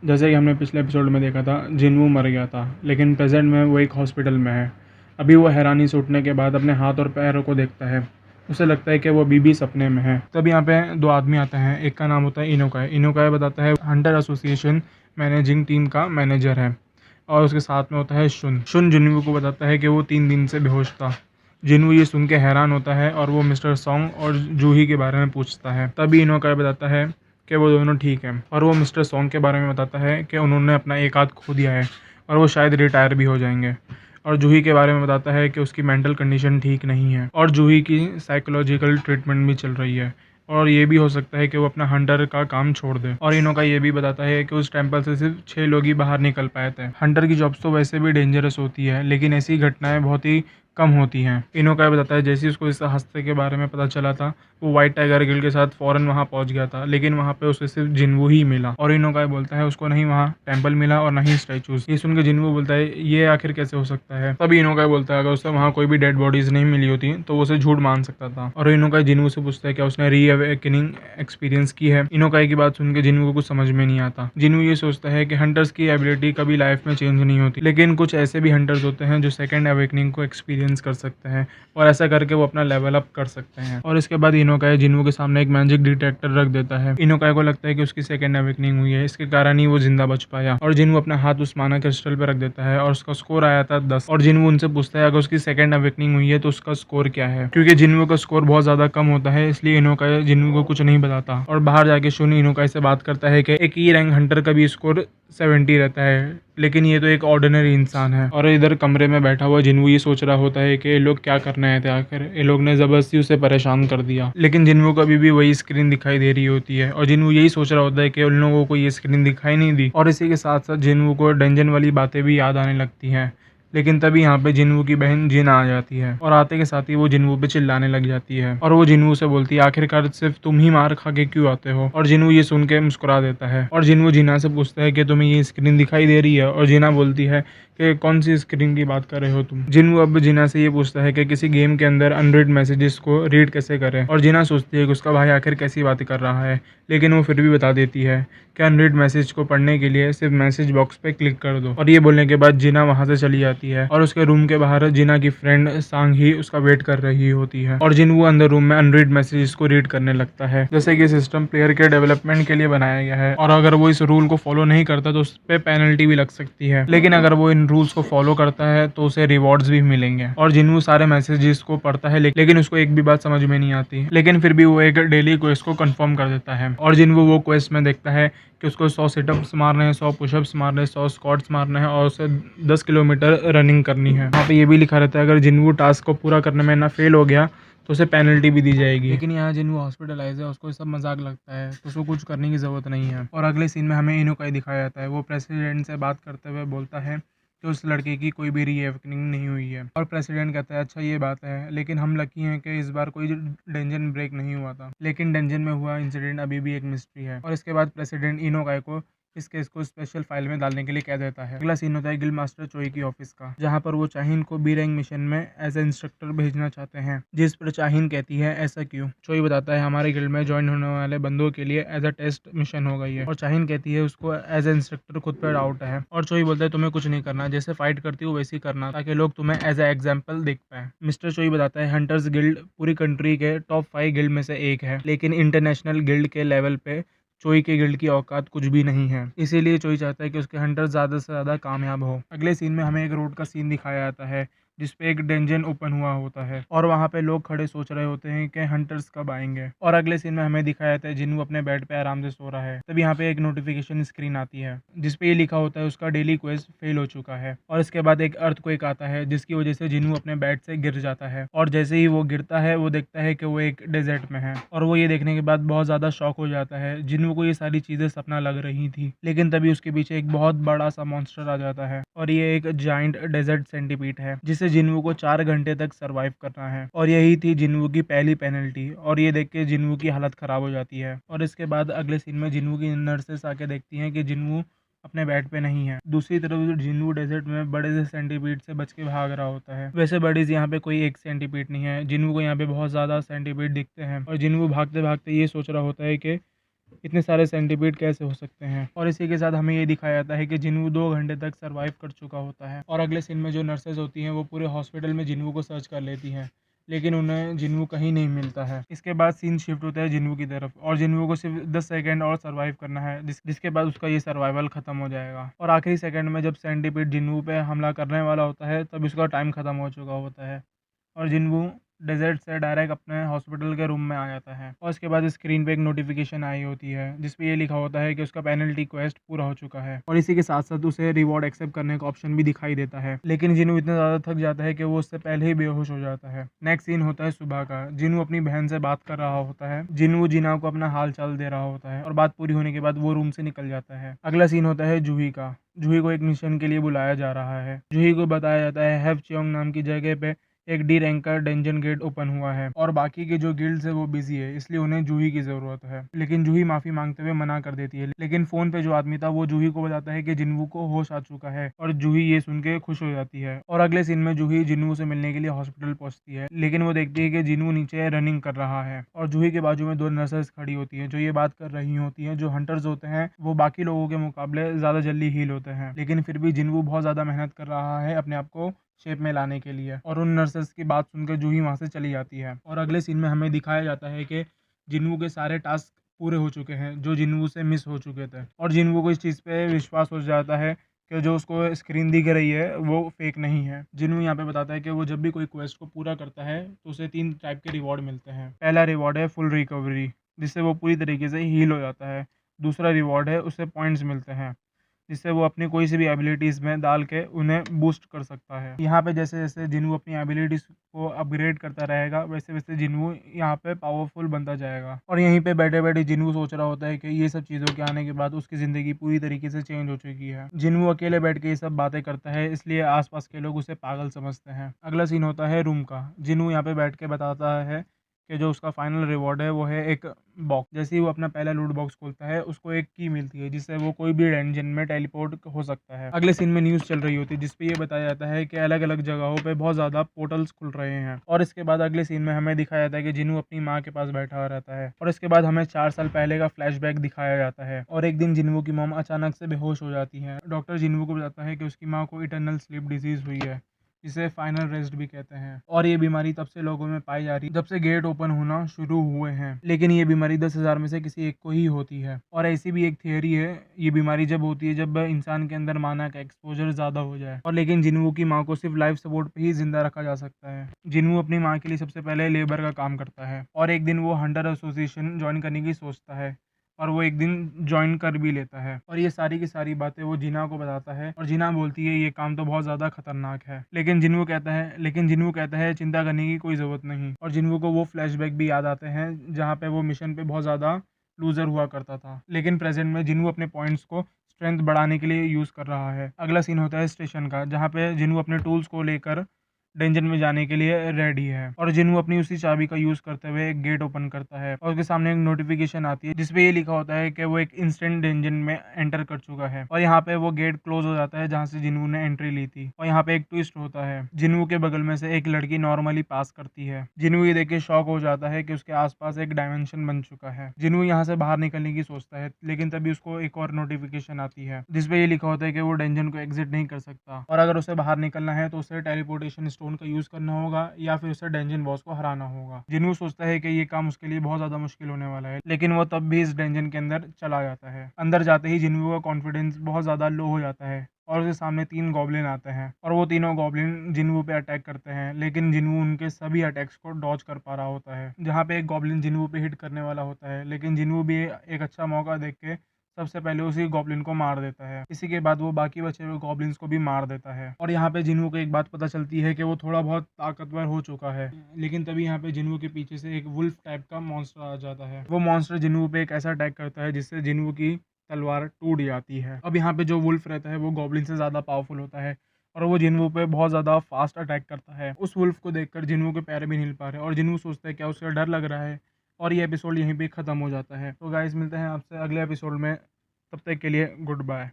जैसे कि हमने पिछले एपिसोड में देखा था, जिन्वू मर गया था, लेकिन प्रेजेंट में वो एक हॉस्पिटल में है। अभी वो हैरानी से उठने के बाद अपने हाथ और पैरों को देखता है। उसे लगता है कि वो अभी भी सपने में है। तब यहाँ पे दो आदमी आते हैं। एक का नाम होता है इनोकाय। इनोकाय बताता है हंटर एसोसिएशन मैनेजिंग टीम का मैनेजर है, और उसके साथ में होता है शुन। शुन जिन्वू को बताता है कि वो 3 दिन से बेहोश था। जिन्वू ये सुन के हैरान होता है और वो मिस्टर सॉन्ग और जूही के बारे में पूछता है। तभी इनोकाय बताता है कि वो दोनों ठीक हैं, और वो मिस्टर सॉन्ग के बारे में बताता है कि उन्होंने अपना एक हाथ खो दिया है और वो शायद रिटायर भी हो जाएंगे। और जूही के बारे में बताता है कि उसकी मेंटल कंडीशन ठीक नहीं है और जूही की साइकोलॉजिकल ट्रीटमेंट भी चल रही है, और ये भी हो सकता है कि वो अपना हंटर का काम छोड़ दे। और इनो का ये भी बताता है कि उस टेम्पल से सिर्फ 6 लोग ही बाहर निकल पाए थे। हंटर की जॉब्स तो वैसे भी डेंजरस होती है, लेकिन ऐसी घटनाएं बहुत ही कम होती हैं। इनो का बताता है जैसे ही उसको इस हस्ते के बारे में पता चला था, वो व्हाइट टाइगर गिल्ड के साथ फौरन वहाँ पहुंच गया था, लेकिन वहाँ पे उसे सिर्फ जिन्वू ही मिला। और इनो का बोलता है उसको नहीं वहाँ टेम्पल मिला और नहीं स्टैचूज। ये सुन के जिन्वू बोलता है ये आखिर कैसे हो सकता है। तभी इनो का बोलता है अगर उसे वहाँ कोई भी डेड बॉडीज नहीं मिली होती तो वो उसे झूठ मान सकता था। और इनो का जिन्वू से पूछता है क्या उसने रीअवेकनिंग एक्सपीरियंस की है। इनोकाई की बात सुन के जिन्वू को कुछ समझ में नहीं आता। जिन्वू ये सोचता है कि हंटर्स की एबिलिटी कभी लाइफ में चेंज नहीं होती, लेकिन कुछ ऐसे भी हंटर्स होते हैं जो सेकंड अवेकनिंग को एक्सपीरियंस कर सकते हैं, और ऐसा करके वो अपना लेवल अप कर सकते हैं। और इसके बाद इनोकाई जिन्वू के सामने एक मैजिक डिटेक्टर रख देता है। इनोकाई को लगता है कि उसकी सेकंड अवेकनिंग हुई है, इसके कारण ही वो जिंदा बच पाया। और जिन्वू अपना हाथ उस माना क्रिस्टल पे रख देता है और उसका स्कोर आया था 10। और जिन्वू उनसे पूछता है अगर उसकी सेकंड अवेकनिंग हुई है तो उसका स्कोर क्या है। क्योंकि जिन्वू का स्कोर बहुत ज्यादा कम होता है, इसलिए इनोकाई जिन्वू को कुछ नहीं बताता। और बाहर जाके शुन इनोकाई से बात करता है कि एक ई रैंक हंटर का भी स्कोर 70 रहता है, लेकिन ये तो एक ऑर्डिनरी इंसान है। और इधर कमरे में बैठा हुआ जिन्वू ये सोच रहा होता है कि ये लोग क्या करने आए थे, आखिर ये लोग ने जबरदस्ती उसे परेशान कर दिया। लेकिन जिन्वू को अभी भी वही स्क्रीन दिखाई दे रही होती है, और जिन्वू यही सोच रहा होता है कि उन लोगों को ये स्क्रीन दिखाई नहीं दी। और इसी के साथ साथ जिन्वू को डंजन वाली बातें भी याद आने लगती हैं। लेकिन तभी यहाँ पे जिन्वू की बहन जिन आ जाती है, और आते के साथ ही वो जिन्वू पे चिल्लाने लग जाती है। और वो जिन्वू से बोलती है आखिरकार सिर्फ तुम ही मार खा के क्यों आते हो। और जिन्वू ये सुन के मुस्कुरा देता है। और जिन्वू जीना से पूछता है कि तुम्हें ये स्क्रीन दिखाई दे रही है। और जीना बोलती है कि कौन सी स्क्रीन की बात कर रहे हो तुम। जिन्वू अब जीना से ये पूछता है कि किसी गेम के अंदर अनरीड मैसेजेस को रीड कैसे करें। और जीना सोचती है कि उसका भाई आखिर कैसी बातें कर रहा है, लेकिन वो फिर भी बता देती है कि अनरीड मैसेज को पढ़ने के लिए सिर्फ मैसेज बॉक्स पे क्लिक कर दो। और ये बोलने के बाद जीना वहां से चली जाती है, और उसके रूम के बाहर जीना की फ्रेंड सांग ही उसका वेट कर रही होती है। और जिन्वू अंदर रूम में अनरीड मैसेजेस को रीड करने लगता है। जैसे कि सिस्टम प्लेयर के डेवलपमेंट के लिए बनाया गया है, और अगर वो इस रूल को फॉलो नहीं करता तो उस पर पेनल्टी भी लग सकती है, लेकिन अगर वो इन रूल्स को फॉलो करता है तो उसे रिवॉर्ड्स भी मिलेंगे। और जिन्वू सारे मैसेजेस को पढ़ता है, लेकिन उसको एक भी बात समझ में नहीं आती, लेकिन फिर भी वो एक डेली क्वेस्ट को कंफर्म कर देता है। और जिन्वू वो क्वेस्ट में देखता है कि उसको 100 सिटअप्स मारने हैं, 100 पुशअप्स मारने हैं, 100 स्क्वाट्स मारने हैं, और उसे 10 किलोमीटर रनिंग करनी है। वहाँ पे ये भी लिखा रहता है अगर जिन्वू टास्क को पूरा करने में ना फेल हो गया तो उसे पेनल्टी भी दी जाएगी। लेकिन यहाँ जिन्वू हॉस्पिटलाइज है, उसको सब मजाक लगता है, तो उसको कुछ करने की जरूरत नहीं है। और अगले सीन में हमें इनोकाई दिखाया जाता है। वो प्रेसिडेंट से बात करते हुए बोलता है कि उस लड़के की कोई भी रीएवनिंग नहीं हुई है। और प्रेसिडेंट कहता है अच्छा ये बात है, लेकिन हम लकी हैं कि इस बार कोई डेंजन ब्रेक नहीं हुआ था। लेकिन डेंजन में हुआ इंसिडेंट अभी भी एक मिस्ट्री है। और इसके बाद प्रेसिडेंट इनोकाई को इस केस को स्पेशल फाइल में डालने के लिए कह देता है। अगला सीन होता है गिल्ड मास्टर चोई की ऑफिस का, जहाँ पर वो चाहिन को बी रैंक मिशन में एज ए इंस्ट्रक्टर भेजना चाहते हैं। जिस पर चाहिन कहती है ऐसा क्यों। चोई बताता है हमारे गिल्ड में ज्वाइन होने वाले बंदों के लिए एज अ टेस्ट मिशन हो गई है। और चाहिन कहती है उसको एज ए इंस्ट्रक्टर खुद पर डाउट है। और चोई बोलता है तुम्हें कुछ नहीं करना, जैसे फाइट करती हो वैसे ही करना, ताकि लोग तुम्हें एज ए एग्जाम्पल देख पाए। मिस्टर चोई बताता है हंटर्स गिल्ड पूरी कंट्री के टॉप 5 गिल्ड में से एक है, लेकिन इंटरनेशनल गिल्ड के लेवल पे चोई के गिल्ड की औकात कुछ भी नहीं है। इसीलिए चोई चाहता है कि उसके हंटर ज्यादा से ज्यादा कामयाब हो। अगले सीन में हमें एक रोड का सीन दिखाया जाता है जिसपे एक डेंजन ओपन हुआ होता है, और वहाँ पे लोग खड़े सोच रहे होते हैं कि हंटर्स कब आएंगे। और अगले सीन में हमें दिखाया जाता है जिन्वू अपने बेड पे आराम से सो रहा है। तब यहाँ पे एक नोटिफिकेशन स्क्रीन आती है जिसपे ये लिखा होता है उसका डेली क्वेस्ट फेल हो चुका है। और इसके बाद एक अर्थक्वेक आता है जिसकी वजह से जिन्वू अपने बेड से गिर जाता है। और जैसे ही वो गिरता है वो देखता है कि वो एक डेजर्ट में है, और वो ये देखने के बाद बहुत ज्यादा शॉक हो जाता है। जिन्वू को ये सारी चीजें सपना लग रही थी, लेकिन तभी उसके पीछे एक बहुत बड़ा सा मॉन्स्टर आ जाता है, और ये एक जाइंट डेजर्ट सेंटीपीड है जिसे जिन्वू को 4 घंटे तक सरवाइव करना है। और यही थी जिन्वू की पहली पेनल्टी, और ये देख के जिन्वू की हालत खराब हो जाती है। और इसके बाद अगले सीन में जिन्वू की नर्सेस आके देखती हैं कि जिन्वू अपने बेड पे नहीं है। दूसरी तरफ जिन्वू डेजर्ट में बड़े से सेंटीपीड से बच के भाग रहा होता है। वैसे बडीज यहाँ पे कोई एक सेंटीपीड नहीं है, जिन्वू को यहाँ पे बहुत ज्यादा सेंटीपीड दिखते हैं। और जिन्वू भागते भागते ये सोच रहा होता है कि इतने सारे सेंटीपीड कैसे हो सकते हैं। और इसी के साथ हमें ये दिखाया जाता है कि जिन्वू 2 घंटे तक सर्वाइव कर चुका होता है। और अगले सीन में जो नर्सेज होती हैं वो पूरे हॉस्पिटल में जिन्वू को सर्च कर लेती हैं, लेकिन उन्हें जिन्वू कहीं नहीं मिलता है। इसके बाद सीन शिफ्ट होता है जिन्वू की तरफ, और जिन्वू को सिर्फ 10 सेकंड और सर्वाइव करना है, जिसके बाद उसका ये सर्वाइवल खत्म हो जाएगा। और आखिरी सेकंड में जब सेंटीपीड जिन्वू पे हमला करने वाला होता है तब उसका टाइम खत्म हो चुका होता है, और जिन्वू डेज़र्ट से डायरेक्ट अपने हॉस्पिटल के रूम में आ जाता है। और उसके बाद स्क्रीन पे एक नोटिफिकेशन आई होती है जिस पे ये लिखा होता है कि उसका पेनल्टी क्वेस्ट पूरा हो चुका है, और इसी के साथ साथ उसे रिवॉर्ड एक्सेप्ट करने का ऑप्शन भी दिखाई देता है। लेकिन जिन्नू इतना ज़्यादा थक जाता है कि वो उससे पहले ही बेहोश हो जाता है। नेक्स्ट सीन होता है सुबह का। जिन्नू अपनी बहन से बात कर रहा होता है। जिन्नू जिना को अपना हाल चाल दे रहा होता है, और बात पूरी होने के बाद वो रूम से निकल जाता है। अगला सीन होता है जूही का। जूही को एक मिशन के लिए बुलाया जा रहा है। जूही को बताया जाता है हैव चियोंग नाम की जगह पे एक डी रैंक का डेंजन गेट ओपन हुआ है, और बाकी के जो गिल्ड्स है वो बिजी है, इसलिए उन्हें जूही की जरूरत है। लेकिन जूही माफी मांगते हुए मना कर देती है। लेकिन फोन पे जो आदमी था वो जूही को बताता है कि जिन्वू को होश आ चुका है, और जूही ये सुन के खुश हो जाती है। और अगले सीन में जूही जिन्वू से मिलने के लिए हॉस्पिटल पहुंचती है, लेकिन वो देखती है कि जिन्वू नीचे रनिंग कर रहा है, और जूही के बाजू में 2 नर्सेस खड़ी होती है जो ये बात कर रही होती है जो हंटर्स होते हैं वो बाकी लोगों के मुकाबले ज्यादा जल्दी हील होते हैं, लेकिन फिर भी जिन्वू बहुत ज्यादा मेहनत कर रहा है अपने आप को शेप में लाने के लिए। और उन नर्सेस की बात सुनकर जूही वहाँ से चली जाती है। और अगले सीन में हमें दिखाया जाता है कि जिन्वू के सारे टास्क पूरे हो चुके हैं जो जिन्वू से मिस हो चुके थे, और जिन्वू को इस चीज़ पे विश्वास हो जाता है कि जो उसको स्क्रीन दिख रही है वो फेक नहीं है। जिन्वू यहाँ पे बताता है कि वो जब भी कोई क्वेस्ट को पूरा करता है तो उसे 3 टाइप के रिवॉर्ड मिलते हैं। पहला रिवॉर्ड है फुल रिकवरी, जिससे वो पूरी तरीके से हील हो जाता है। दूसरा रिवॉर्ड है उसे पॉइंट्स मिलते हैं, जिससे वो अपनी कोई सी भी एबिलिटीज़ में डाल के उन्हें बूस्ट कर सकता है। यहाँ पे जैसे जैसे जिन्वू अपनी एबिलिटीज़ को अपग्रेड करता रहेगा वैसे वैसे जिन्वू यहाँ पे पावरफुल बनता जाएगा। और यहीं पे बैठे बैठे जिन्वू सोच रहा होता है कि ये सब चीज़ों के आने के बाद उसकी ज़िंदगी पूरी तरीके से चेंज हो चुकी है। जिन्वू अकेले बैठ के ये सब बातें करता है, इसलिए आसपास के लोग उसे पागल समझते हैं। अगला सीन होता है रूम का। जिन्वू यहाँ पे बैठ के बताता है कि जो उसका फाइनल रिवॉर्ड है वो है एक बॉक्स। जैसे ही वो अपना पहला लूट बॉक्स खोलता है उसको एक की मिलती है जिससे वो कोई भी डंजन में टेलीपोर्ट हो सकता है। अगले सीन में न्यूज़ चल रही होती है जिसपे ये बताया जाता है कि अलग अलग जगहों पे बहुत ज़्यादा पोर्टल्स खुल रहे हैं। और इसके बाद अगले सीन में हमें दिखाया जाता है कि जिन्नू अपनी माँ के पास बैठा हुआ रहता है, और इसके बाद हमें 4 साल पहले का फ्लैशबैक दिखाया जाता है। और एक दिन जिन्नू की मॉम अचानक से बेहोश हो जाती है। डॉक्टर जिन्नू को बताता है कि उसकी माँ को इटरनल स्लीप डिजीज हुई है, जिसे फाइनल रेस्ट भी कहते हैं, और ये बीमारी तब से लोगों में पाई जा रही है जब से गेट ओपन होना शुरू हुए हैं। लेकिन ये बीमारी 10,000 में से किसी एक को ही होती है। और ऐसी भी एक थियोरी है, ये बीमारी जब होती है जब इंसान के अंदर माना का एक्सपोजर ज्यादा हो जाए। और लेकिन जिन्वू की माँ को सिर्फ लाइफ सपोर्ट पे ही जिंदा रखा जा सकता है। जिन्वू अपनी माँ के लिए सबसे पहले लेबर का काम करता है, और एक दिन वो हंटर एसोसिएशन ज्वाइन करने की सोचता है, और वो एक दिन ज्वाइन कर भी लेता है। और ये सारी की सारी बातें वो जिना को बताता है, और जिना बोलती है ये काम तो बहुत ज़्यादा खतरनाक है। लेकिन जिन्वू कहता है चिंता करने की कोई ज़रूरत नहीं। और जिन्वू को वो फ्लैशबैक भी याद आते हैं जहाँ पे वो मिशन पे बहुत ज़्यादा लूजर हुआ करता था। लेकिन प्रेजेंट में जिन्वू अपने पॉइंट्स को स्ट्रेंथ बढ़ाने के लिए यूज़ कर रहा है। अगला सीन होता है स्टेशन का, जहाँ पे जिन्वू अपने टूल्स को लेकर डेंजन में जाने के लिए रेडी है, और जिन्वू अपनी उसी चाबी का यूज करते हुए एक गेट ओपन करता है, और उसके सामने एक नोटिफिकेशन आती है जिसपे ये लिखा होता है कि वो एक इंस्टेंट डेंजन में एंटर कर चुका है। और यहाँ पे वो गेट क्लोज हो जाता है जहाँ से जिन्वू ने एंट्री ली थी। और यहाँ पे एक ट्विस्ट होता है, जिन्वू के बगल में से एक लड़की नॉर्मली पास करती है। जिन्वू ये देख के शॉक हो जाता है कि उसके आसपास एक डायमेंशन बन चुका है। जिन्वू यहाँ से बाहर निकलने की सोचता है, लेकिन तभी उसको एक और नोटिफिकेशन आती है जिसपे ये लिखा होता है कि वो डेंजन को एग्जिट नहीं कर सकता, और अगर उसे बाहर निकलना है तो उसे टेलीपोर्टेशन स्टोन का यूज करना होगा या फिर उसे डेंजन बॉस को हराना होगा। जिन्हू सोचता है कि ये काम उसके लिए बहुत ज्यादा मुश्किल होने वाला है, लेकिन वो तब भी इस डेंजन के अंदर चला जाता है। अंदर जाते ही जिन्हू का कॉन्फिडेंस बहुत ज्यादा लो हो जाता है, और उसके सामने 3 गॉब्लिन आते हैं, और वो तीनों गॉब्लिन जिन्वू पे अटैक करते हैं। लेकिन जिन्वू उनके सभी अटैक्स को डॉज कर पा रहा होता है। जहाँ पे एक गॉब्लिन जिन्वू पे हिट करने वाला होता है, लेकिन जिन्वू भी एक अच्छा मौका देख के सबसे पहले उसी गॉब्लिन को मार देता है। इसी के बाद वो बाकी बचे हुए गॉब्लिन्स को भी मार देता है। और यहाँ पे जिन्वू को एक बात पता चलती है कि वो थोड़ा बहुत ताकतवर हो चुका है, लेकिन तभी यहाँ पे जिन्वू के पीछे से एक वुल्फ टाइप का मॉन्स्टर आ जाता है। वो मॉन्स्टर जिन्वू पे एक ऐसा अटैक करता है जिससे जिन्वू की तलवार टूट जाती है। अब यहाँ पे जो वुल्फ रहता है वो गॉब्लिन से ज़्यादा पावरफुल होता है, और वो जिन्वू पे बहुत ज़्यादा फास्ट अटैक करता है। उस वुल्फ को देखकर जिन्वू के पैर भी नहीं हिल पा रहे, और जिन्वू सोचता है क्या उसे डर लग रहा है। और ये एपिसोड यहीं पे ख़त्म हो जाता है। तो गाइस मिलते हैं आपसे अगले एपिसोड में, तब तक के लिए गुड बाय।